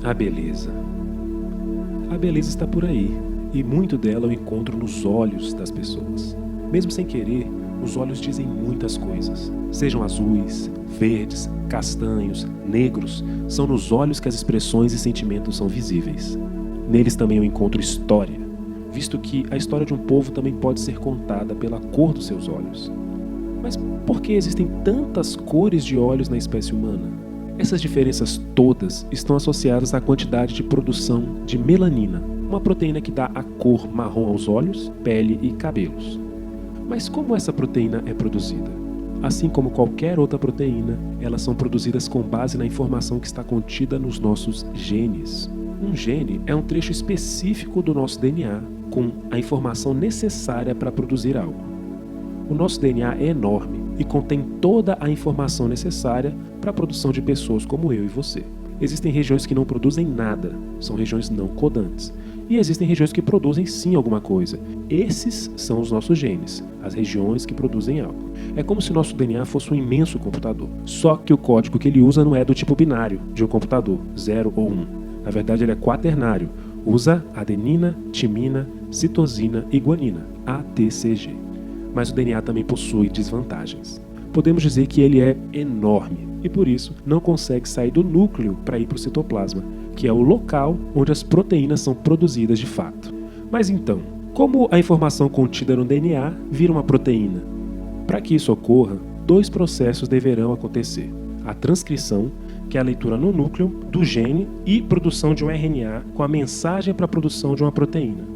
A beleza. A beleza está por aí, e muito dela eu encontro nos olhos das pessoas. Mesmo sem querer, os olhos dizem muitas coisas. Sejam azuis, verdes, castanhos, negros, são nos olhos que as expressões e sentimentos são visíveis. Neles também eu encontro história, visto que a história de um povo também pode ser contada pela cor dos seus olhos. Mas por que existem tantas cores de olhos na espécie humana? Essas diferenças todas estão associadas à quantidade de produção de melanina, uma proteína que dá a cor marrom aos olhos, pele e cabelos. Mas como essa proteína é produzida? Assim como qualquer outra proteína, elas são produzidas com base na informação que está contida nos nossos genes. Um gene é um trecho específico do nosso DNA com a informação necessária para produzir algo. O nosso DNA é enorme e contém toda a informação necessária para a produção de pessoas como eu e você. Existem regiões que não produzem nada, são regiões não codantes. E existem regiões que produzem sim alguma coisa. Esses são os nossos genes, as regiões que produzem algo. É como se o nosso DNA fosse um imenso computador. Só que o código que ele usa não é do tipo binário, de um computador, 0 ou 1. Na verdade ele é quaternário. Usa adenina, timina, citosina e guanina, ATCG. Mas o DNA também possui desvantagens. Podemos dizer que ele é enorme e por isso não consegue sair do núcleo para ir para o citoplasma, que é o local onde as proteínas são produzidas de fato. Mas então, como a informação contida no DNA vira uma proteína? Para que isso ocorra, dois processos deverão acontecer: a transcrição, que é a leitura no núcleo do gene, e produção de um RNA com a mensagem para a produção de uma proteína.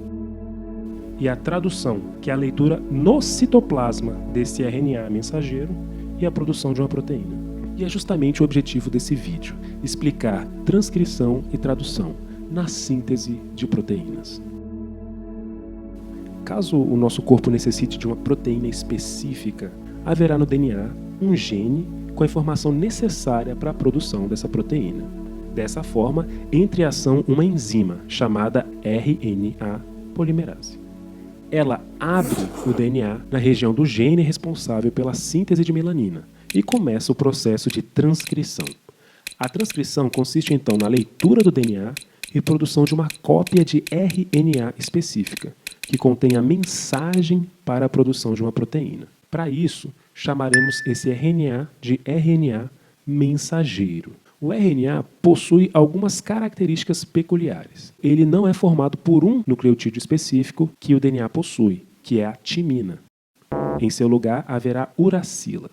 E a tradução, que é a leitura no citoplasma desse RNA mensageiro e a produção de uma proteína. E é justamente o objetivo desse vídeo, explicar transcrição e tradução na síntese de proteínas. Caso o nosso corpo necessite de uma proteína específica, haverá no DNA um gene com a informação necessária para a produção dessa proteína. Dessa forma, entra em ação uma enzima chamada RNA polimerase. Ela abre o DNA na região do gene responsável pela síntese de melanina e começa o processo de transcrição. A transcrição consiste então na leitura do DNA e produção de uma cópia de RNA específica, que contém a mensagem para a produção de uma proteína. Para isso, chamaremos esse RNA de RNA mensageiro. O RNA possui algumas características peculiares. Ele não é formado por um nucleotídeo específico que o DNA possui, que é a timina. Em seu lugar, haverá uracila.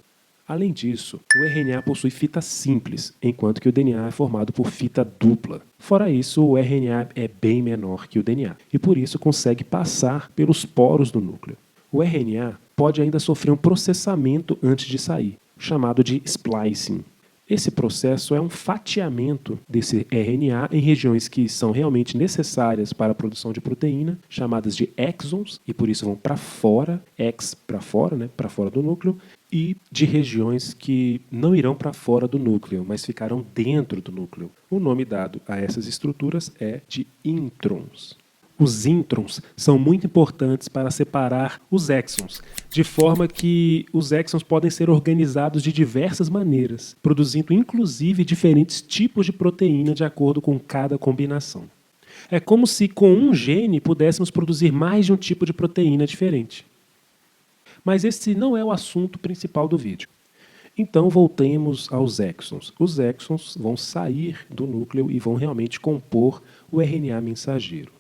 Além disso, o RNA possui fita simples, enquanto que o DNA é formado por fita dupla. Fora isso, o RNA é bem menor que o DNA e por isso consegue passar pelos poros do núcleo. O RNA pode ainda sofrer um processamento antes de sair, chamado de splicing. Esse processo é um fatiamento desse RNA em regiões que são realmente necessárias para a produção de proteína, chamadas de exons, e por isso vão para fora, para fora, né, para fora do núcleo, e de regiões que não irão para fora do núcleo, mas ficarão dentro do núcleo. O nome dado a essas estruturas é de introns. Os introns são muito importantes para separar os exons, de forma que os exons podem ser organizados de diversas maneiras, produzindo inclusive diferentes tipos de proteína de acordo com cada combinação. É como se com um gene pudéssemos produzir mais de um tipo de proteína diferente. Mas esse não é o assunto principal do vídeo. Então voltemos aos exons. Os exons vão sair do núcleo e vão realmente compor o RNA mensageiro.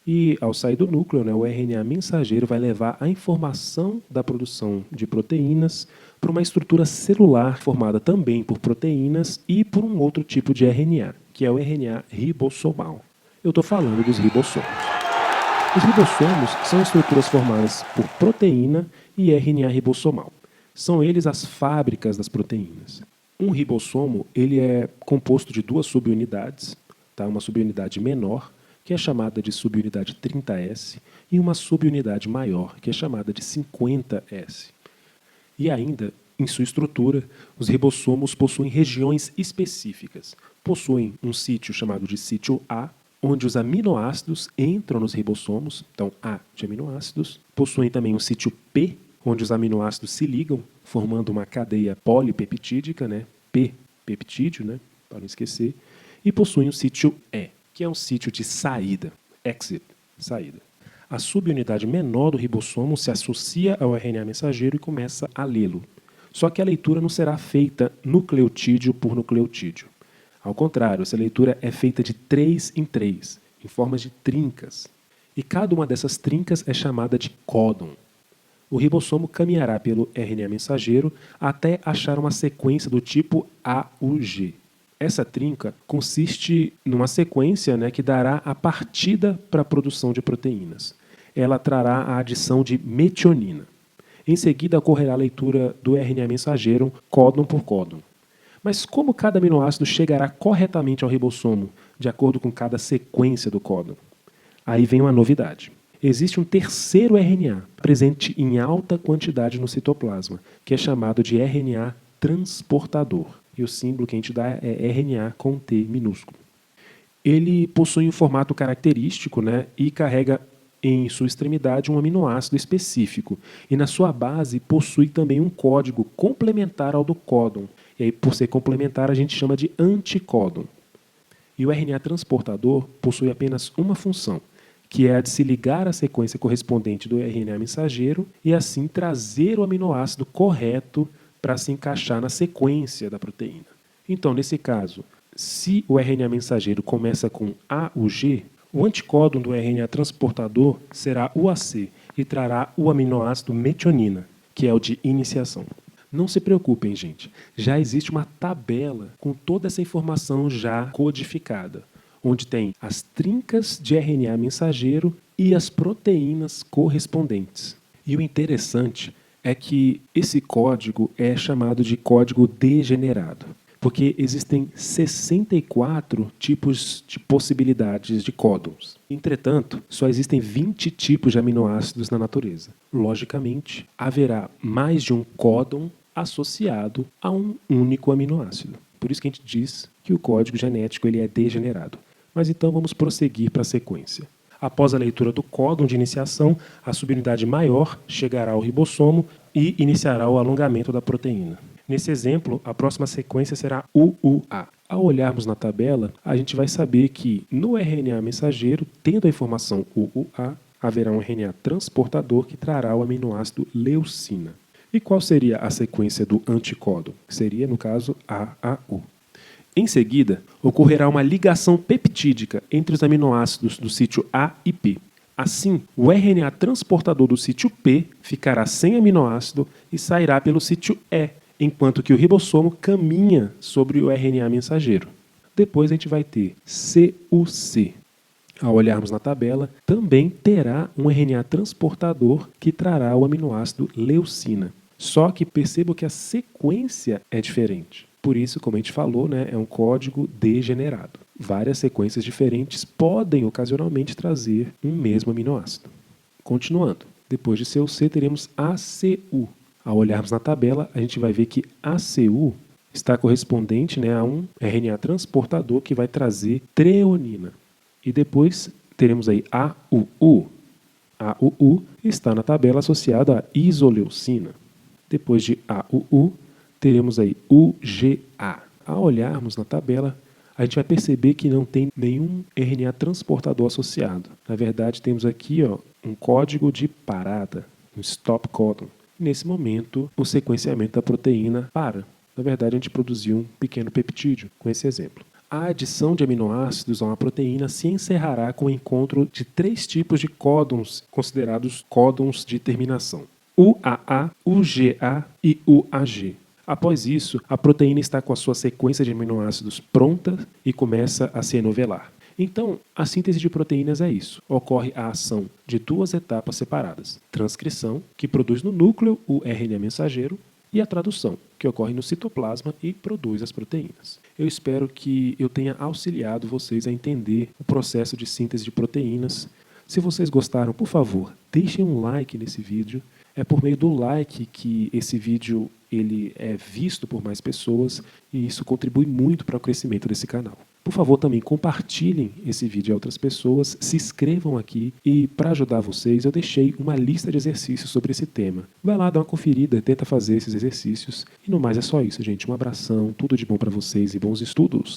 E ao sair do núcleo, o RNA mensageiro vai levar a informação da produção de proteínas para uma estrutura celular formada também por proteínas e por um outro tipo de RNA, que é o RNA ribossomal. Eu estou falando dos ribossomos. Os ribossomos são estruturas formadas por proteína e RNA ribossomal. São eles as fábricas das proteínas. Um ribossomo ele é composto de duas subunidades, uma subunidade menor, que é chamada de subunidade 30S, e uma subunidade maior, que é chamada de 50S. E ainda, em sua estrutura, os ribossomos possuem regiões específicas. Possuem um sítio chamado de sítio A, onde os aminoácidos entram nos ribossomos, então A de aminoácidos. Possuem também um sítio P, onde os aminoácidos se ligam, formando uma cadeia polipeptídica, P, peptídeo, para não esquecer. e possuem um sítio E, que é um sítio de saída, exit, saída. A subunidade menor do ribossomo se associa ao RNA mensageiro e começa a lê-lo. Só que a leitura não será feita nucleotídeo por nucleotídeo. Ao contrário, essa leitura é feita de 3 em 3, em formas de trincas. E cada uma dessas trincas é chamada de códon. O ribossomo caminhará pelo RNA mensageiro até achar uma sequência do tipo AUG. Essa trinca consiste numa sequência, que dará a partida para a produção de proteínas. Ela trará a adição de metionina. Em seguida, ocorrerá a leitura do RNA mensageiro códon por códon. Mas como cada aminoácido chegará corretamente ao ribossomo, de acordo com cada sequência do códon? Aí vem uma novidade. Existe um terceiro RNA, presente em alta quantidade no citoplasma, que é chamado de RNA transportador. E o símbolo que a gente dá é RNA com T minúsculo. Ele possui um formato característico, e carrega em sua extremidade um aminoácido específico. E na sua base possui também um código complementar ao do códon. E aí, por ser complementar, a gente chama de anticódon. E o RNA transportador possui apenas uma função, que é a de se ligar à sequência correspondente do RNA mensageiro e assim trazer o aminoácido correto para se encaixar na sequência da proteína. Então, nesse caso, se o RNA mensageiro começa com AUG, o anticódon do RNA transportador será UAC e trará o aminoácido metionina, que é o de iniciação. Não se preocupem, gente. Já existe uma tabela com toda essa informação já codificada, onde tem as trincas de RNA mensageiro e as proteínas correspondentes. E o interessante é que esse código é chamado de código degenerado, porque existem 64 tipos de possibilidades de códons. Entretanto, só existem 20 tipos de aminoácidos na natureza. Logicamente, haverá mais de um códon associado a um único aminoácido. Por isso que a gente diz que o código genético ele é degenerado. Mas então vamos prosseguir para a sequência. Após a leitura do códon de iniciação, a subunidade maior chegará ao ribossomo e iniciará o alongamento da proteína. Nesse exemplo, a próxima sequência será UUA. Ao olharmos na tabela, a gente vai saber que no RNA mensageiro, tendo a informação UUA, haverá um RNA transportador que trará o aminoácido leucina. E qual seria a sequência do anticódon? Seria, no caso, AAU. Em seguida, ocorrerá uma ligação peptídica entre os aminoácidos do sítio A e P. Assim, o RNA transportador do sítio P ficará sem aminoácido e sairá pelo sítio E, enquanto que o ribossomo caminha sobre o RNA mensageiro. Depois a gente vai ter CUC. Ao olharmos na tabela, também terá um RNA transportador que trará o aminoácido leucina. Só que perceba que a sequência é diferente. Por isso, como a gente falou, é um código degenerado. Várias sequências diferentes podem ocasionalmente trazer um mesmo aminoácido. Continuando, depois de CUC teremos ACU. Ao olharmos na tabela, a gente vai ver que ACU está correspondente a um RNA transportador que vai trazer treonina. E depois teremos aí AUU. AUU está na tabela associada à isoleucina. Depois de AUU, teremos aí UGA. Ao olharmos na tabela, a gente vai perceber que não tem nenhum RNA transportador associado. Na verdade, temos aqui um código de parada, um stop codon. Nesse momento, o sequenciamento da proteína para. Na verdade, a gente produziu um pequeno peptídeo, com esse exemplo. A adição de aminoácidos a uma proteína se encerrará com o encontro de 3 tipos de códons, considerados códons de terminação: UAA, UGA e UAG. Após isso, a proteína está com a sua sequência de aminoácidos pronta e começa a se enovelar. Então, a síntese de proteínas é isso. Ocorre a ação de 2 etapas separadas. Transcrição, que produz no núcleo o RNA mensageiro, e a tradução, que ocorre no citoplasma e produz as proteínas. Eu espero que eu tenha auxiliado vocês a entender o processo de síntese de proteínas. Se vocês gostaram, por favor, deixem um like nesse vídeo. É por meio do like que esse vídeo ele é visto por mais pessoas e isso contribui muito para o crescimento desse canal. Por favor, também compartilhem esse vídeo a outras pessoas, se inscrevam aqui e, para ajudar vocês, eu deixei uma lista de exercícios sobre esse tema. Vai lá, dá uma conferida, tenta fazer esses exercícios. E no mais é só isso, gente. Um abração, tudo de bom para vocês e bons estudos!